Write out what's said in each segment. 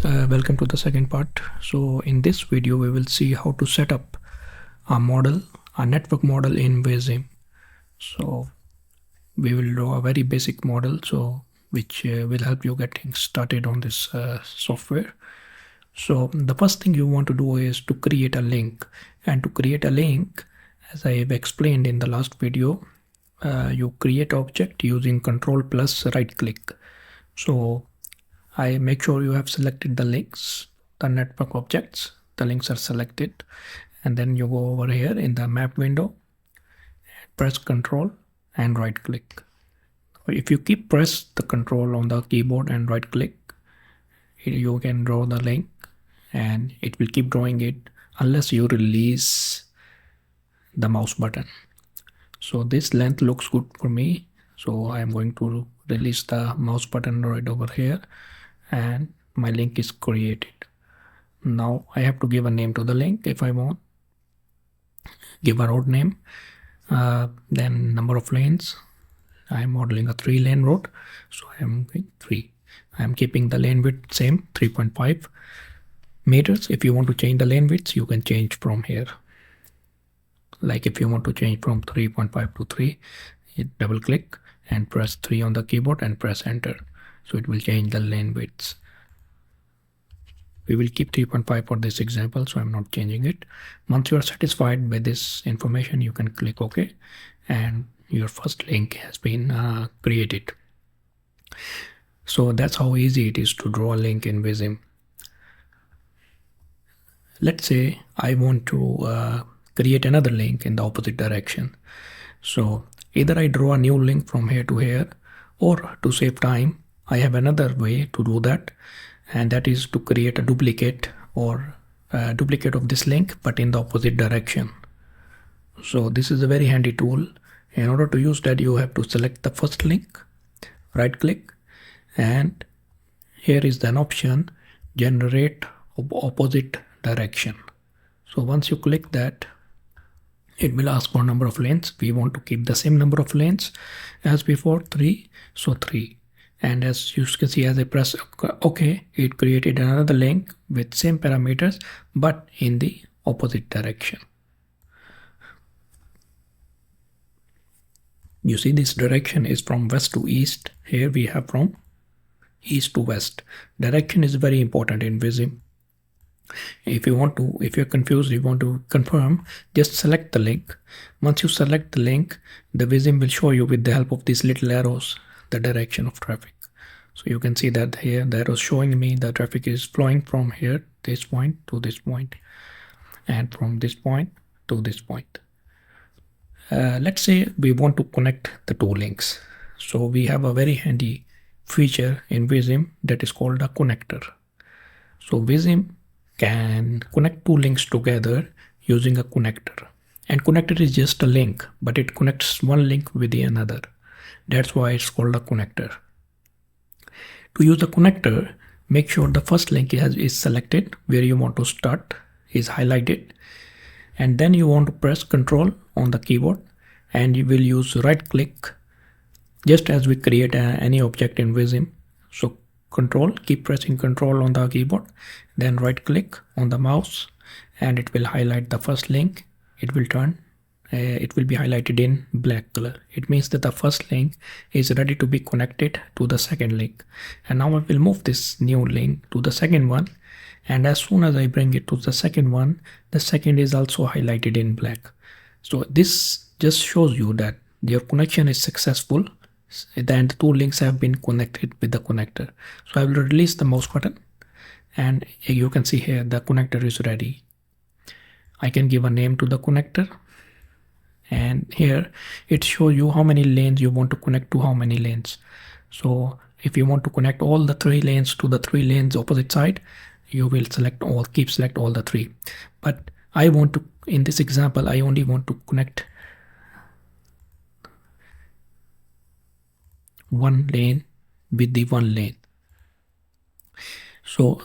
guys, welcome to the second part. So in this video we will see how to set up a network model in Vissim. So we will draw a very basic model which will help you getting started on this software. So the first thing you want to do is to create a link, and to create a link, as I have explained in the last video, you create object using Control plus right click. So I make sure you have selected the links, the network objects, the links are selected, and then you go over here in the map window, press Control and right click. If you keep press the Control on the keyboard and right click, you can draw the link and it will keep drawing it unless you release the mouse button. So this length looks good for me, so I am going to release the mouse button right over here, and my link is created. Now I have to give a name to the link if I want. Give a road name, then number of lanes. I am modeling a 3-lane road, so I am going 3. I am keeping the lane width same, 3.5 meters. If you want to change the lane width, you can change from here. Like if you want to change from 3.5 to 3, you double click and press 3 on the keyboard and press enter. So it will change the lane widths. We will keep 3.5 for this example, so I'm not changing it. Once you are satisfied with this information, you can click OK, and your first link has been created. So that's how easy it is to draw a link in Vissim. Let's say I want to create another link in the opposite direction. So either I draw a new link from here to here, or to save time, I have another way to do that, and that is to create a duplicate or a duplicate of this link but in the opposite direction. So this is a very handy tool. In order to use that, you have to select the first link, right click, and here is an option, generate opposite direction. So once you click that, it will ask for number of lanes. We want to keep the same number of lanes as before, 3, so 3. And as you can see, as I press OK, it created another link with same parameters but in the opposite direction. You see, this direction is from west to east. Here we have from east to west. Direction is very important in Vissim. If you're confused, you want to confirm, just select the link. Once you select the link, the Vissim will show you with the help of these little arrows the direction of traffic. So you can see that here the arrow is showing me the traffic is flowing from here, this point to this point, and from this point to this point. Let's say we want to connect the two links. So we have a very handy feature in Vissim that is called a connector. So Vissim can connect two links together using a connector. And connector is just a link, but it connects one link with the another. That's why it's called a connector. To use the connector, make sure the first link is selected, where you want to start is highlighted, and then you want to press Control on the keyboard, and you will use right click just as we create any object in Vissim. So Control, keep pressing Control on the keyboard, then right click on the mouse, and it will highlight the first link. It will be highlighted in black color. It means that the first link is ready to be connected to the second link. And now I will move this new link to the second one, and as soon as I bring it to the second one, the second is also highlighted in black. So this just shows you that your connection is successful, then the two links have been connected with the connector. So I will release the mouse button, and you can see here the connector is ready. I can give a name to the connector, and here it shows you how many lanes you want to connect to how many lanes. So if you want to connect all the 3 lanes to the 3 lanes opposite side, you will select all the 3. But I want to, in this example, I only want to connect one lane with the one lane. So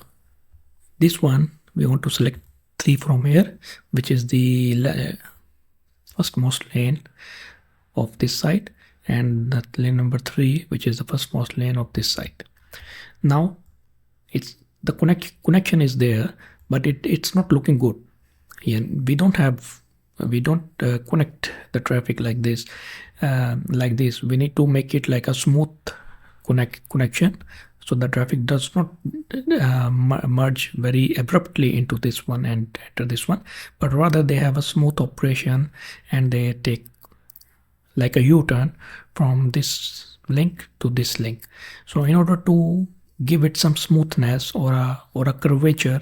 this one we want to select 3 from here, which is the firstmost lane of this side, and that lane number 3, which is the firstmost lane of this side. Now it's the connection is there, but it's not looking good. Yeah, we don't connect the traffic like this. We need to make it like a smooth connection, so the traffic does not merge very abruptly into this one and enter this one, but rather they have a smooth operation and they take like a U-turn from this link to this link. So in order to give it some smoothness or a curvature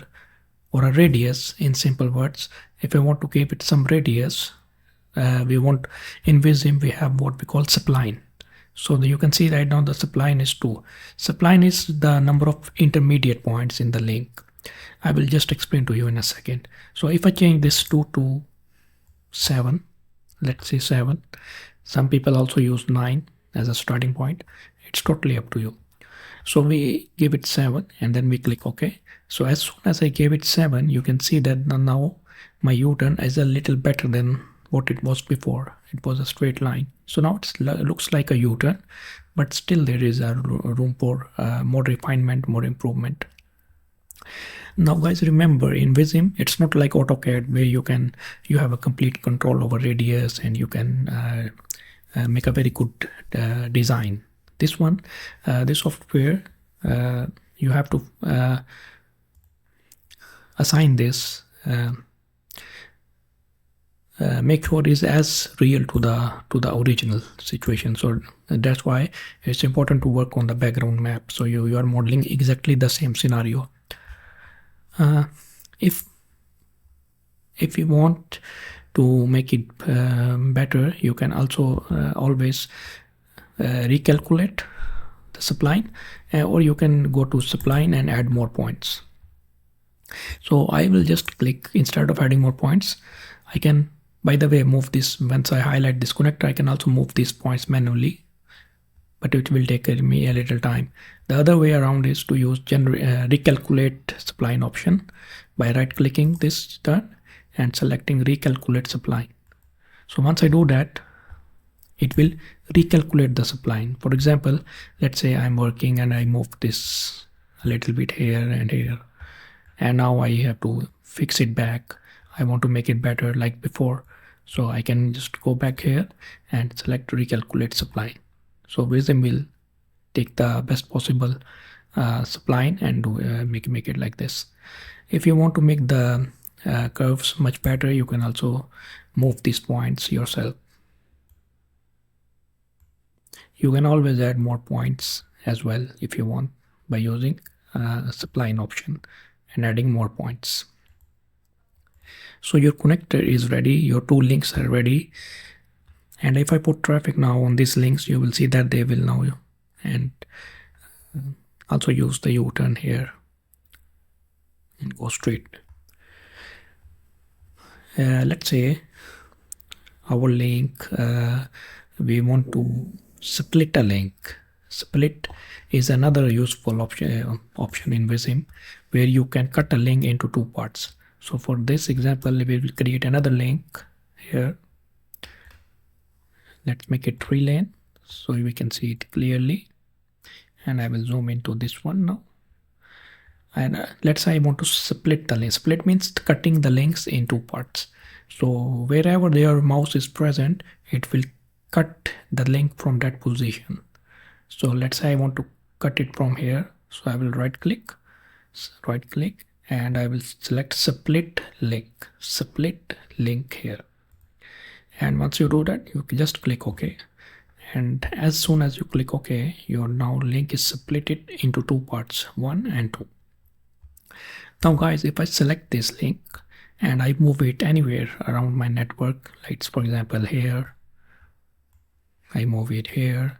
or a radius, in simple words, if I want to give it some radius, we want, in Vissim we have what we call spline. So you can see right now the spline is 2. Spline is the number of intermediate points in the link. I will just explain to you in a second. So if I change this 2 to 7, let's say 7. Some people also use 9 as a starting point. It's totally up to you. So we give it 7 and then we click OK. So as soon as I gave it 7, you can see that now my U-turn is a little better than what it was before. It was a straight line. So now it looks like a U-turn, but still there is a room for more refinement, more improvement. Now guys, remember, in Vissim it's not like AutoCAD where you have a complete control over radius and you can make a very good design. This one, this software, you have to assign this, make sure it is as real to the original situation. So that's why it's important to work on the background map, so you are modeling exactly the same scenario. If you want to make it better, you can also always recalculate the spline, or you can go to spline and add more points. So I will just click, instead of adding more points, I can, by the way, move this. Once I highlight this connector, I can also move these points manually, but it will take me a little time. The other way around is to use recalculate spline option by right clicking this turn and selecting recalculate spline. So once I do that, it will recalculate the spline. For example, let's say I'm working and I move this a little bit here and here, and now I have to fix it back. I want to make it better like before, so I can just go back here and select recalculate spline. So Vissim will take the best possible spline and make it like this. If you want to make the curves much better, you can also move these points yourself. You can always add more points as well if you want, by using spline option and adding more points. So your connector is ready, your 2 links are ready, and if I put traffic now on these links, you will see that they will now and also use the U-turn here and go straight. Let's say our link, we want to split a link. Split is another useful option in Vissim, where you can cut a link into 2 parts. So for this example, we will create another link here. Let's make it 3 lane so we can see it clearly, and I will zoom into this one now. And let's say I want to split the link. Split means cutting the links into parts. So wherever your mouse is present, it will cut the link from that position. So let's say I want to cut it from here. So I will right click, and I will select split link here. And once you do that, you can just click OK. And as soon as you click OK, your now link is split it into 2 parts, 1 and 2. Now guys, if I select this link and I move it anywhere around my network, like for example here, I move it here,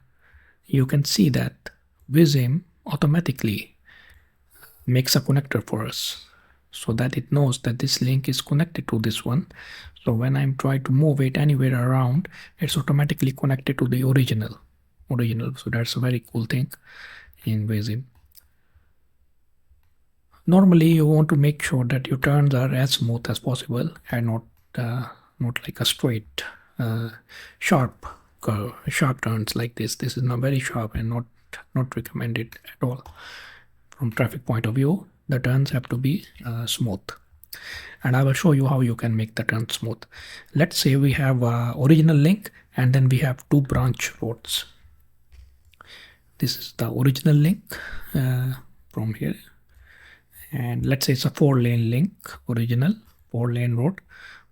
you can see that Vissim automatically makes a connector for us, so that it knows that this link is connected to this one. So when I'm trying to move it anywhere around, it's automatically connected to the original. So that's a very cool thing in Vissim. Normally you want to make sure that your turns are as smooth as possible and not like a straight sharp turns like this. This is not very sharp and not recommended at all from traffic point of view. the turns have to be smooth, and I will show you how you can make the turn smooth. Let's say we have original link and then we have two branch roads. This is the original link from here, and let's say it's a 4-lane link, original 4-lane road,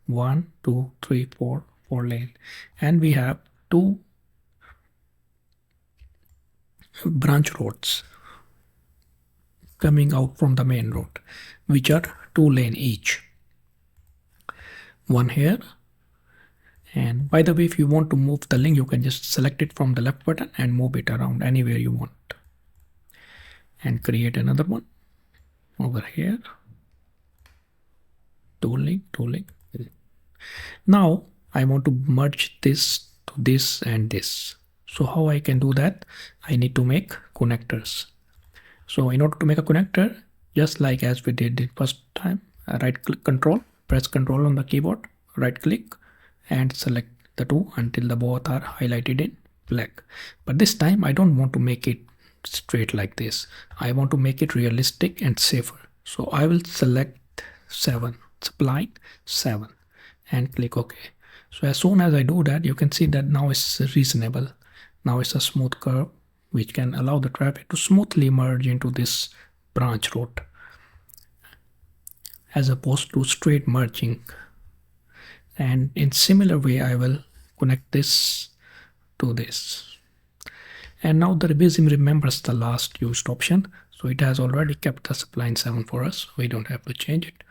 1 2 3 4 4-lane, and we have two branch roads coming out from the main road, which are 2-lane each, one here. And by the way, if you want to move the link, you can just select it from the left button and move it around anywhere you want, and create another one over here. Two link. Now I want to merge this to this and this. So how I can do that? I need to make connectors. So in order to make a connector, just like as we did the first time, right click control, press control on the keyboard, right click and select the two until the both are highlighted in black. But this time I don't want to make it straight like this. I want to make it realistic and safer. So I will select 7, spline 7, and click OK. So as soon as I do that, you can see that now it's reasonable. Now it's a smooth curve which can allow the traffic to smoothly merge into this branch road, as opposed to straight merging. And in similar way, I will connect this to this. And now the Vissim remembers the last used option, so it has already kept the spline 7 for us. We don't have to change it,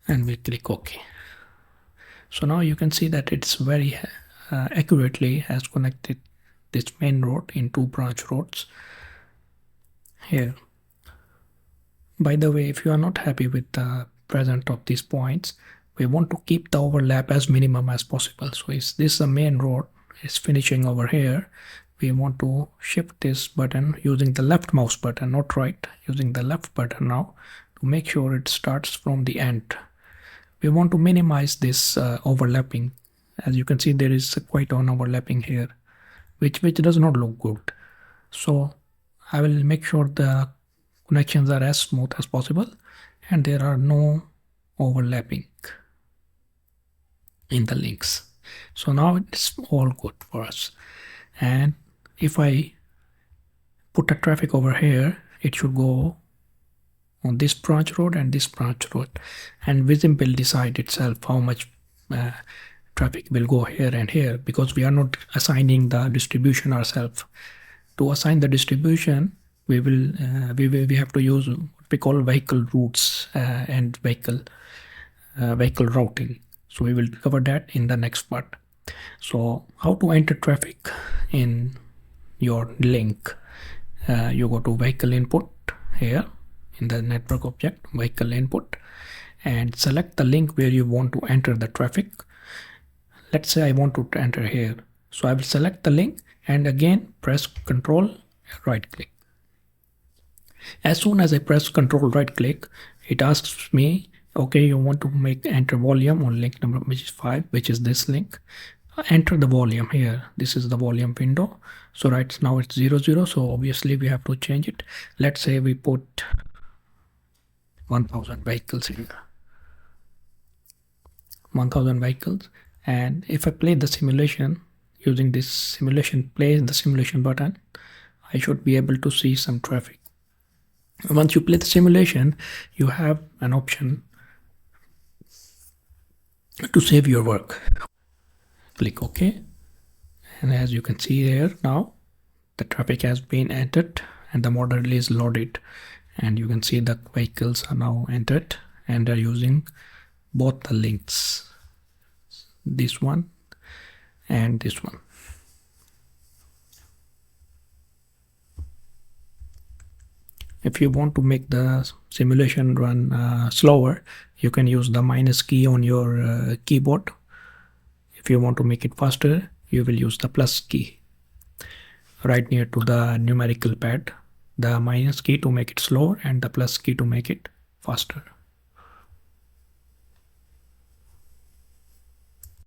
and we click OK. So now you can see that it's very accurately has connected this main road in two branch roads here. By the way, if you are not happy with the present of these points, we want to keep the overlap as minimum as possible. So is this the main road is finishing over here, we want to shift this button using the left mouse button, not right, using the left button now, to make sure it starts from the end. We want to minimize this overlapping. As you can see, there is quite an overlapping here, which does not look good. So I will make sure the connections are as smooth as possible and there are no overlapping in the links. So now it's all good for us. And if I put a traffic over here, it should go on this branch road and this branch road, and Vissim will decide itself how much traffic will go here and here, because we are not assigning the distribution ourselves. To assign the distribution, we have to use what we call vehicle routes and vehicle routing. So we will cover that in the next part. So how to enter traffic in your link? You go to vehicle input here in the network object, vehicle input, and select the link where you want to enter the traffic. Let's say I want to enter here. So I will select the link and again press Control right click. As soon as I press Control right click, it asks me, okay, you want to enter volume on link number which is 5, which is this link. Enter the volume here. This is the volume window. So right now it's 00, so obviously we have to change it. Let's say we put 1000 vehicles here. 1000 vehicles. And if I play the simulation using this simulation, play the simulation button, I should be able to see some traffic. Once you play the simulation, you have an option to save your work. Click OK. And as you can see here now, the traffic has been entered and the model is loaded. And you can see the vehicles are now entered and they're using both the links, this one and this one. If you want to make the simulation run slower, you can use the minus key on your keyboard. If you want to make it faster, you will use the plus key right near to the numerical pad. The minus key to make it slower and the plus key to make it faster.